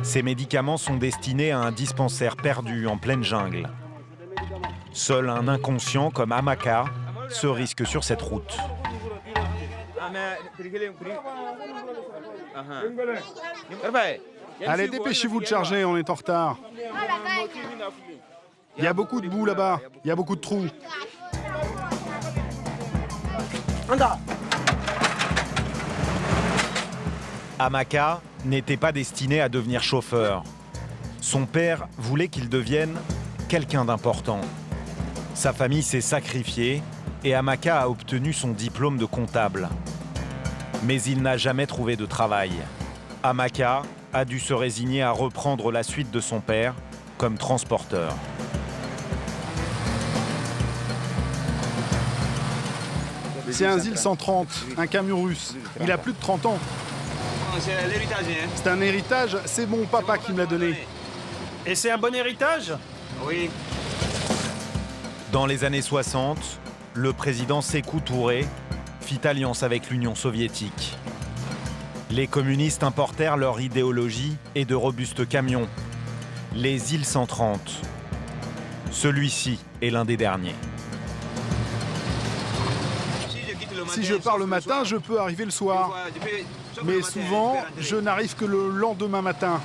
Ces médicaments sont destinés à un dispensaire perdu en pleine jungle. Seul un inconscient comme Amaka se risque sur cette route. Allez, dépêchez-vous de charger, on est en retard. Il y a beaucoup de boue là-bas, il y a beaucoup de trous. Amaka n'était pas destiné à devenir chauffeur. Son père voulait qu'il devienne quelqu'un d'important. Sa famille s'est sacrifiée et Amaka a obtenu son diplôme de comptable. Mais il n'a jamais trouvé de travail. Amaka a dû se résigner à reprendre la suite de son père comme transporteur. C'est un ZIL 130, un camion russe. Il a plus de 30 ans. C'est un héritage, c'est mon papa qui me l'a donné. Et c'est un bon héritage? Oui. Dans les années 60, le président Sékou Touré fit alliance avec l'Union soviétique. Les communistes importèrent leur idéologie et de robustes camions, les ZIL 130. Celui-ci est l'un des derniers. Si je pars le matin, je peux arriver le soir. Mais souvent, je n'arrive que le lendemain matin.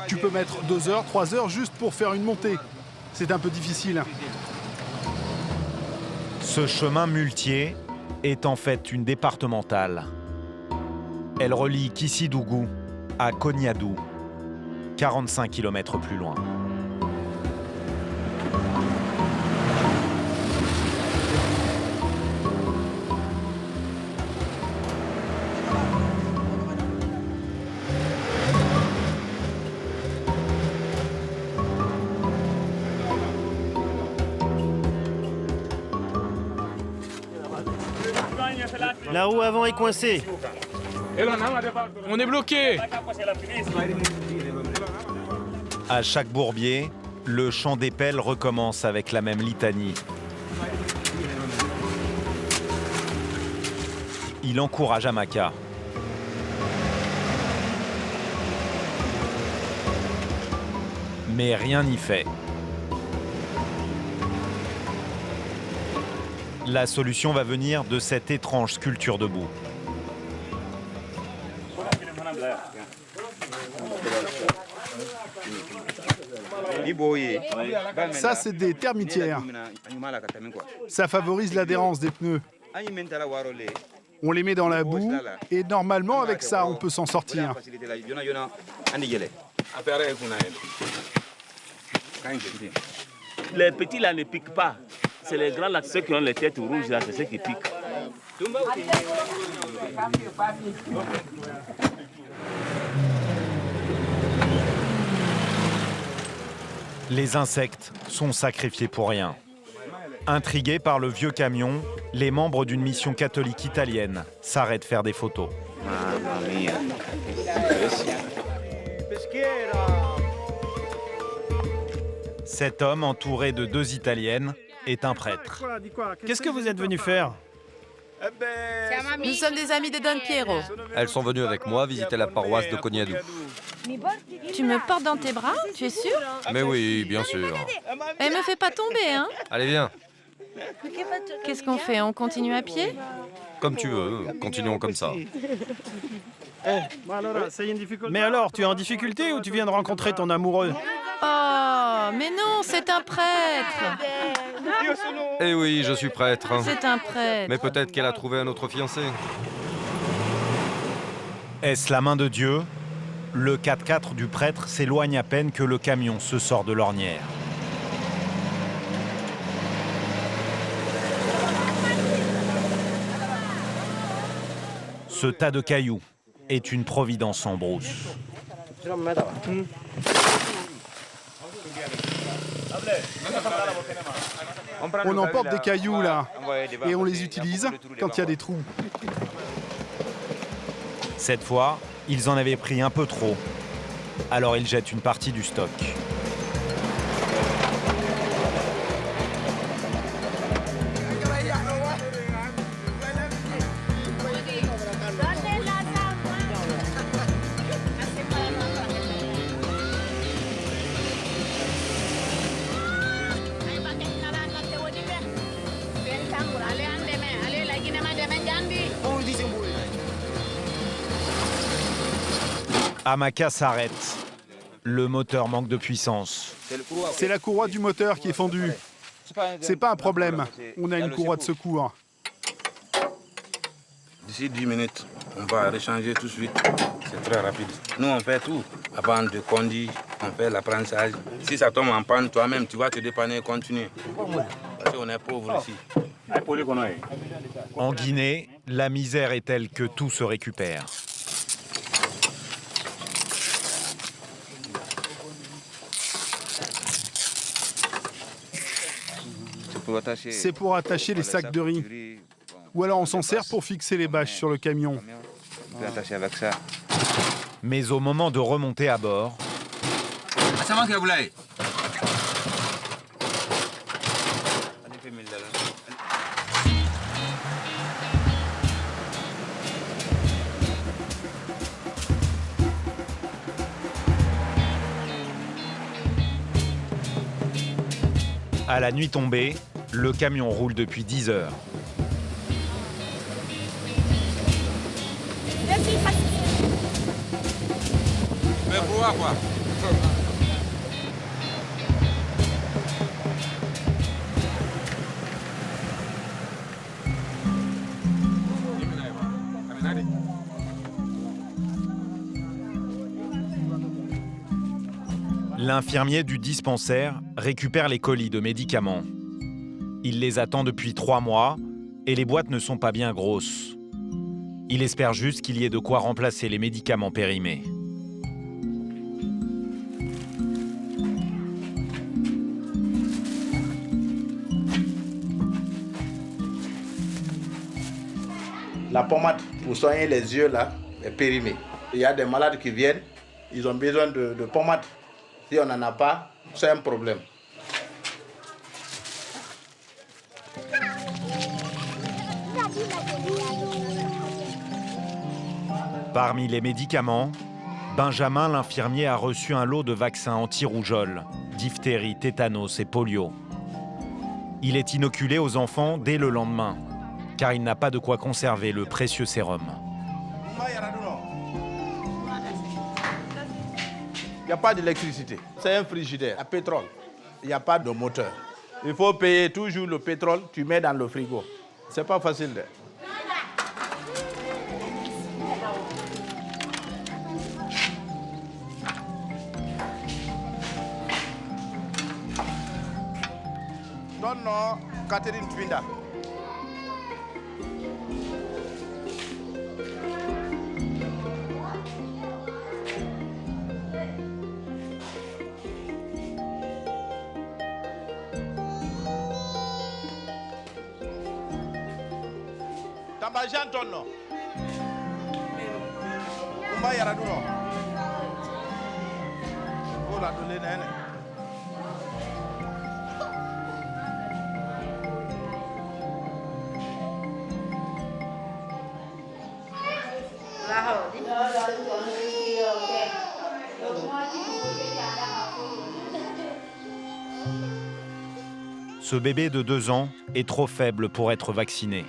Tu peux mettre 2 heures, 3 heures juste pour faire une montée. C'est un peu difficile. Ce chemin muletier est en fait une départementale. Elle relie Kissidougou à Koniadou, 45 km plus loin. La roue avant est coincée. On est bloqué. À chaque bourbier, le chant des pelles recommence avec la même litanie. Il encourage Amaka. Mais rien n'y fait. La solution va venir de cette étrange sculpture de boue. Ça, c'est des termitières. Ça favorise l'adhérence des pneus. On les met dans la boue et normalement, avec ça, on peut s'en sortir. Les petits là ne piquent pas. C'est les grands là, ceux qui ont les têtes rouges là, c'est ceux qui piquent. Les insectes sont sacrifiés pour rien. Intrigués par le vieux camion, les membres d'une mission catholique italienne s'arrêtent faire des photos. Cet homme, entouré de 2 Italiennes, est un prêtre. Qu'est-ce que vous êtes venu faire? Nous sommes des amis de Don Piero. Elles sont venues avec moi visiter la paroisse de Koniadou. Tu me portes dans tes bras, tu es sûr? Mais oui, bien sûr. Elle me fait pas tomber, hein? Allez, viens. Qu'est-ce qu'on fait? On continue à pied? Comme tu veux, continuons comme ça. Mais alors, tu es en difficulté ou tu viens de rencontrer ton amoureux? Oh, mais non, c'est un prêtre. Eh oui, je suis prêtre. C'est un prêtre. Mais peut-être qu'elle a trouvé un autre fiancé. Est-ce la main de Dieu? Le 4x4 du prêtre s'éloigne à peine que le camion se sort de l'ornière. Ce tas de cailloux est une providence en brousse. On emporte des cailloux là et on les utilise quand il y a des trous. Cette fois, ils en avaient pris un peu trop. Alors ils jettent une partie du stock. Amaka s'arrête. Le moteur manque de puissance. C'est la courroie du moteur qui est fendue. C'est pas un problème. On a une courroie de secours. D'ici 10 minutes, on va rechanger tout de suite. C'est très rapide. Nous, on fait tout. Avant de conduire, on fait l'apprentissage. Si ça tombe en panne, toi-même, tu vas te dépanner et continuer. Parce qu'on est pauvres ici. En Guinée, la misère est telle que tout se récupère. C'est pour attacher les sacs de riz. Ou alors on s'en sert pour fixer les bâches sur le camion. Mais au moment de remonter à bord, à la nuit tombée, le camion roule depuis 10 heures. Mais pourquoi quoi? L'infirmier du dispensaire récupère les colis de médicaments. Il les attend depuis 3 mois et les boîtes ne sont pas bien grosses. Il espère juste qu'il y ait de quoi remplacer les médicaments périmés. La pommade pour soigner les yeux là est périmée. Il y a des malades qui viennent, ils ont besoin de pommade. Si on n'en a pas, c'est un problème. Parmi les médicaments, Benjamin l'infirmier a reçu un lot de vaccins anti-rougeole, diphtérie, tétanos et polio. Il est inoculé aux enfants dès le lendemain, car il n'a pas de quoi conserver le précieux sérum. Il n'y a pas d'électricité. C'est un frigidaire à pétrole. Il n'y a pas de moteur. Il faut payer toujours le pétrole, tu mets dans le frigo. C'est pas facile. Non, non, Catherine Twinda. Tambajan tonno. Kumba yaraduno. Oh la dole nene. Ce bébé de 2 ans est trop faible pour être vacciné.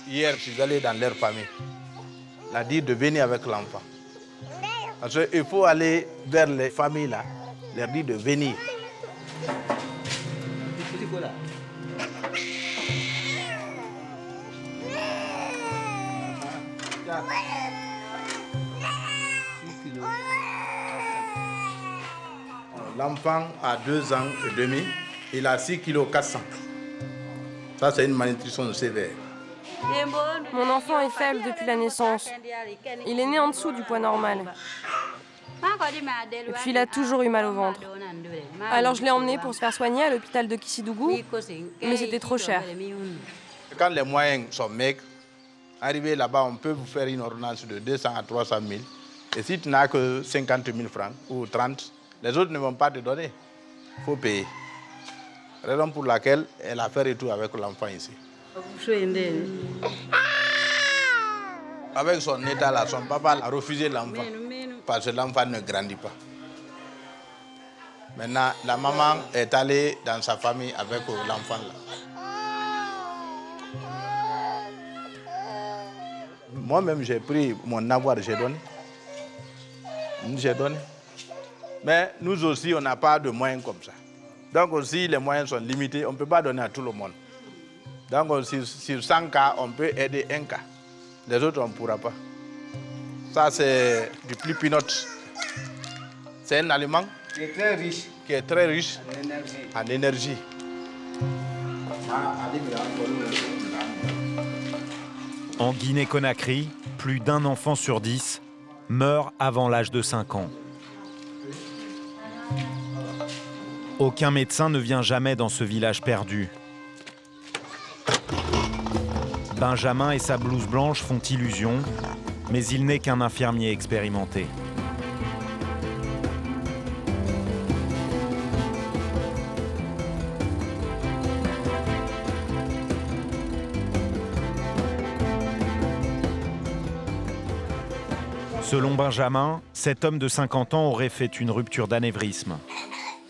Hier, je suis allé dans leur famille. On a dit de venir avec l'enfant. Parce qu'il faut aller vers les familles là, leur dire de venir. L'enfant a 2 ans et demi, il a 6,4 kg. Ça, c'est une malnutrition sévère. Mon enfant est faible depuis la naissance. Il est né en dessous du poids normal. Et puis il a toujours eu mal au ventre. Alors je l'ai emmené pour se faire soigner à l'hôpital de Kissidougou, mais c'était trop cher. Quand les moyens sont maigres, arrivé là-bas, on peut vous faire une ordonnance de 200 à 300 000. Et si tu n'as que 50 000 francs ou 30, les autres ne vont pas te donner. Il faut payer. Raison pour laquelle elle a fait retour avec l'enfant ici. Avec son état là, son papa a refusé l'enfant parce que l'enfant ne grandit pas. Maintenant, la maman est allée dans sa famille avec l'enfant là. Moi-même, j'ai pris mon avoir, j'ai donné. J'ai donné. Mais nous aussi, on n'a pas de moyens comme ça. Donc aussi, les moyens sont limités. On ne peut pas donner à tout le monde. Donc sur 100 cas, on peut aider un cas. Les autres, on ne pourra pas. Ça, c'est du plus peanut. C'est un aliment qui est très riche en énergie. En Guinée-Conakry, plus d'un enfant sur 10 meurt avant l'âge de 5 ans. Aucun médecin ne vient jamais dans ce village perdu. Benjamin et sa blouse blanche font illusion, mais il n'est qu'un infirmier expérimenté. Selon Benjamin, cet homme de 50 ans aurait fait une rupture d'anévrisme.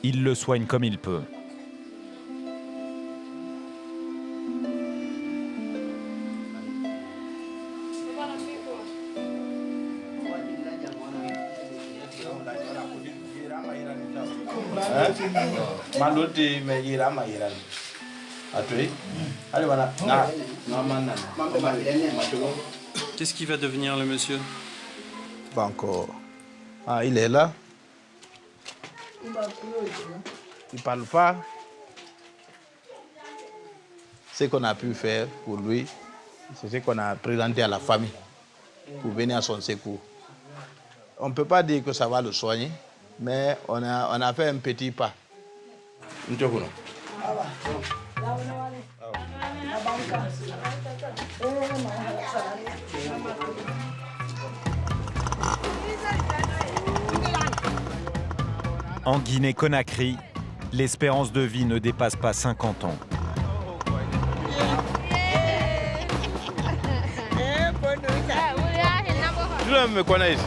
Il le soigne comme il peut. Qu'est-ce qui va devenir le monsieur? Pas encore. Ah, il est là. Il ne parle pas. Ce qu'on a pu faire pour lui, c'est ce qu'on a présenté à la famille pour venir à son secours. On ne peut pas dire que ça va le soigner, mais on a fait un petit pas. En Guinée-Conakry, l'espérance de vie ne dépasse pas 50 ans. Je me connais ici.